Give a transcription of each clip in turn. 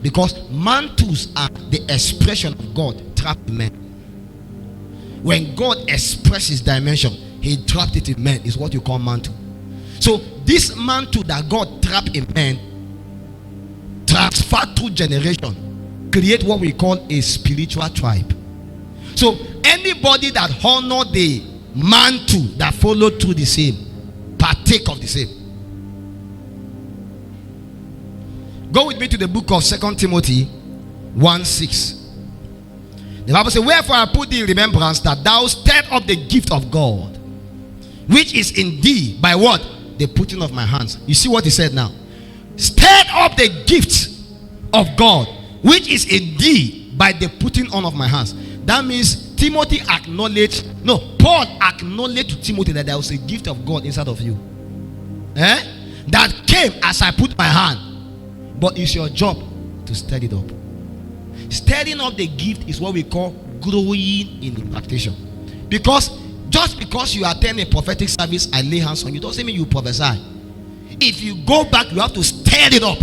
Because mantles are the expression of God trapped in men. When God expresses dimension, he trapped it in men. Is what you call mantle. So this mantle that God trapped in men, transferred through generation, create what we call a spiritual tribe. So anybody that honor the mantle that followed through the same, partake of the same. Go with me to the book of 2 Timothy 1:6. The Bible says, wherefore I put thee in remembrance that thou stir up the gift of God, which is in thee by what? The putting of my hands. You see what he said now? Stir up the gift of God, which is in thee by the putting on of my hands. That means Timothy acknowledged, Paul acknowledged to Timothy that there was a gift of God inside of you. That came as I put my hand. But it's your job to stir it up. Stirring up the gift is what we call growing in impartation. Because just because you attend a prophetic service, I lay hands on you, doesn't mean you prophesy. If you go back, you have to stir it up.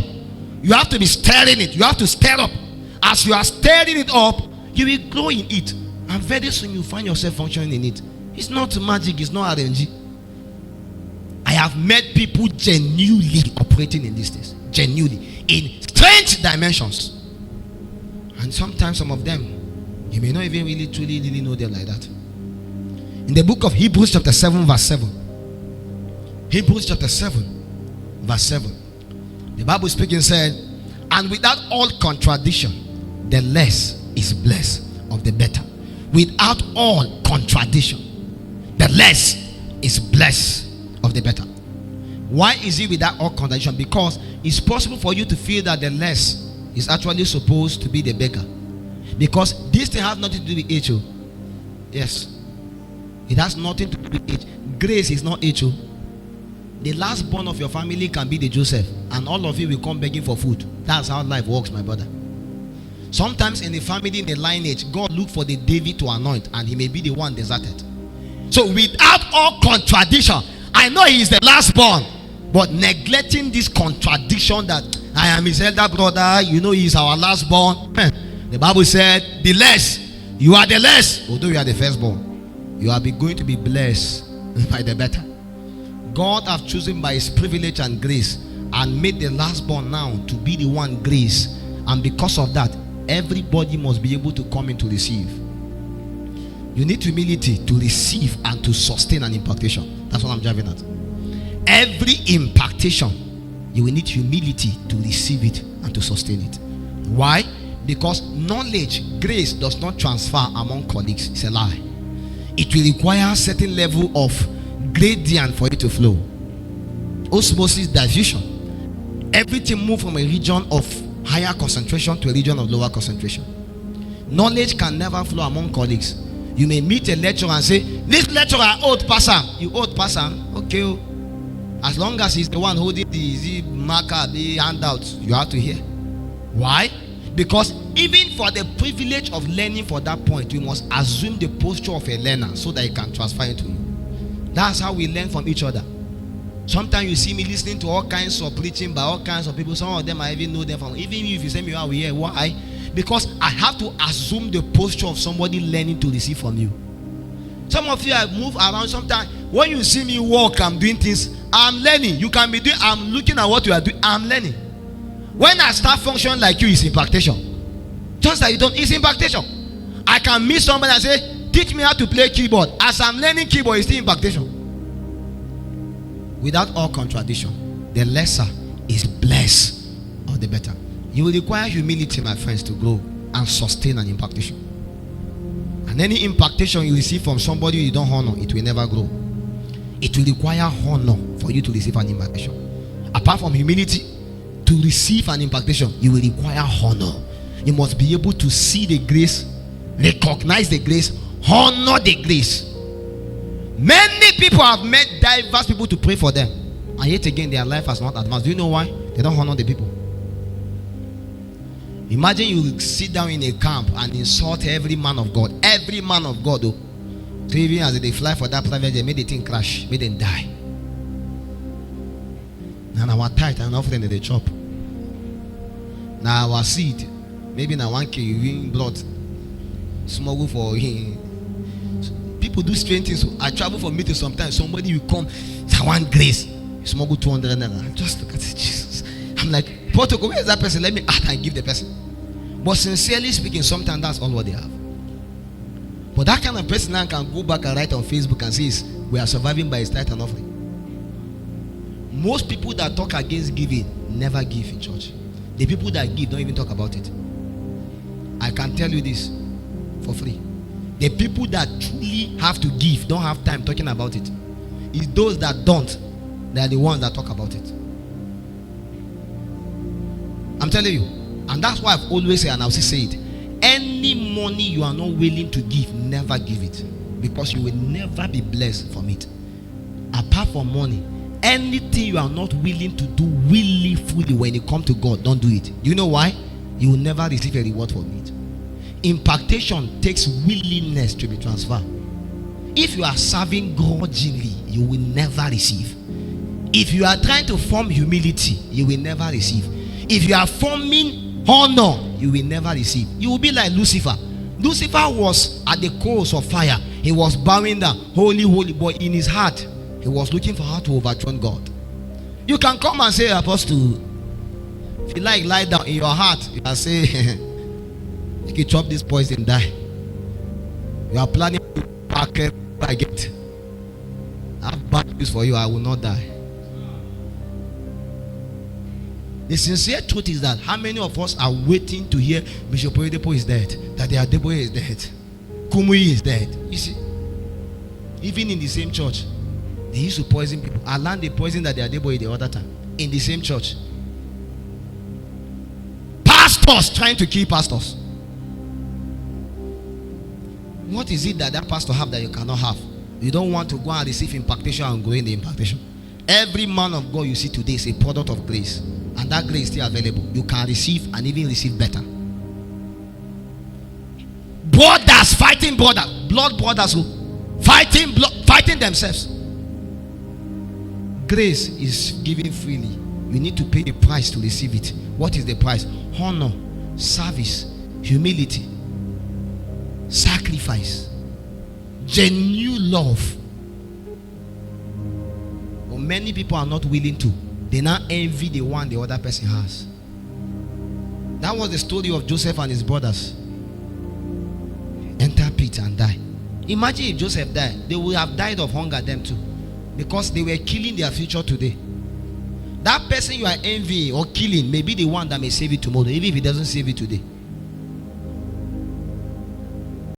You have to be stirring it. You have to stir up. As you are stirring it up, you will grow in it. And very soon you find yourself functioning in it. It's not magic, it's not RNG. I have met people genuinely operating in these things. Genuinely. In strange dimensions. And sometimes some of them, you may not even really truly know them like that. In the book of Hebrews chapter 7 verse 7. Hebrews chapter 7 verse 7. The Bible speaking said, and without all contradiction, the less is blessed of the better. Without all contradiction, the less is blessed of the better. Why is it without all contradiction? Because it's possible for you to feel that the less is actually supposed to be the bigger. Because this thing has nothing to do with HO. Yes. It has nothing to do with H. Grace is not HO. The last born of your family can be the Joseph, and all of you will come begging for food. That's how life works, my brother. Sometimes in the family, in the lineage, God look for the David to anoint, and he may be the one deserted. So without all contradiction, I know he is the last born, but neglecting this contradiction that I am his elder brother, he is our last born. The Bible said, the less, you are the less, although you are the firstborn. You are going to be blessed by the better. God have chosen by his privilege and grace and made the last born now to be the one grace. And because of that, everybody must be able to come in to receive. You need humility to receive and to sustain an impartation. That's what I'm driving at. Every impartation, you will need humility to receive it and to sustain it. Why? Because knowledge, grace does not transfer among colleagues. It's a lie. It will require a certain level of gradient for it to flow. Osmosis, diffusion. Everything moves from a region of higher concentration to a region of lower concentration. Knowledge can never flow among colleagues. You may meet a lecturer and say, this lecturer old person. You old person? Okay. As long as he's the one holding the marker, the handout, you have to hear. Why? Because even for the privilege of learning for that point, you must assume the posture of a learner so that he can transfer it to you. That's how we learn from each other. Sometimes you see me listening to all kinds of preaching by all kinds of people. Some of them I even know them from. Even if you say me, we hear. Why? Because I have to assume the posture of somebody learning to receive from you. Some of you I move around. Sometimes when you see me walk, I'm doing things. I'm learning. You can be doing. I'm looking at what you are doing. I'm learning. When I start functioning like you, it's impartation. Just like you don't, it's impartation. I can meet somebody and say, teach me how to play keyboard. As I'm learning keyboard, it's still impartation. Without all contradiction, the lesser is blessed or the better. You will require humility, my friends, to grow and sustain an impartation. And any impartation you receive from somebody you don't honor, it will never grow. It will require honor for you to receive an impartation. Apart from humility, to receive an impartation, you will require honor. You must be able to see the grace, recognize the grace, honor the grace. Many people have met diverse people to pray for them, and yet again their life has not advanced. Do you know why? They don't honor the people. Imagine you sit down in a camp and insult every man of God. Every man of God, though. So even as they fly for that private jet, made the thing crash, made them die. And our tithe and offering they chop. Now our seed, maybe now 1K you win blood, smuggle for him. People do strange things. I travel for meetings sometimes. Somebody will come, I want grace. You smuggle 200 naira. Just look at it, Jesus. I'm like, protocol, where is that person? Let me act and give the person. But sincerely speaking, sometimes that's all what they have. But that kind of person now can go back and write on Facebook and says, we are surviving by his tithe and offering. Most people that talk against giving never give in church. The people that give don't even talk about it. I can tell you this for free. The people that truly have to give don't have time talking about it. It's those that don't, they are the ones that talk about it. I'm telling you. And that's why I've always said, and I'll still say it, any money you are not willing to give, never give it, because you will never be blessed from it. Apart from money, anything you are not willing to do willingly when it comes to God, don't do it. Do you know why? You will never receive a reward from it. Impartation takes willingness to be transferred. If you are serving grudgingly, you will never receive. If you are trying to form humility, you will never receive. If you are forming honor, you will never receive. You will be like Lucifer. Lucifer was at the coals of fire. He was bowing down, holy, holy, but in his heart, he was looking for how to overturn God. You can come and say, Apostle, if you like, lie down in your heart. You can say, you can chop this poison, die. You are planning to pack it, I get. I have bad news for you, I will not die. The sincere truth is that how many of us are waiting to hear Bishop Oyedepo is dead, that the Adeboye is dead, Kumuyi is dead? You see, even in the same church, they used to poison people. I learned the poison that the Adeboye the other time in the same church. Pastors trying to kill pastors. What is it that pastor have that you cannot have? You don't want to go and receive impartation and go in the impartation. Every man of God you see today is a product of grace, and that grace is still available. You can receive and even receive better. Brothers fighting brothers, blood brothers who fighting themselves. Grace is given freely. You need to pay the price to receive it. What is the price? Honor, service, humility, sacrifice, genuine love. But many people are not willing to. They now envy the one the other person has. That was the story of Joseph and his brothers. Enter pit and die. Imagine if Joseph died, they would have died of hunger them too, because they were killing their future today. That person you are envying or killing may be the one that may save you tomorrow, even if it doesn't save you today.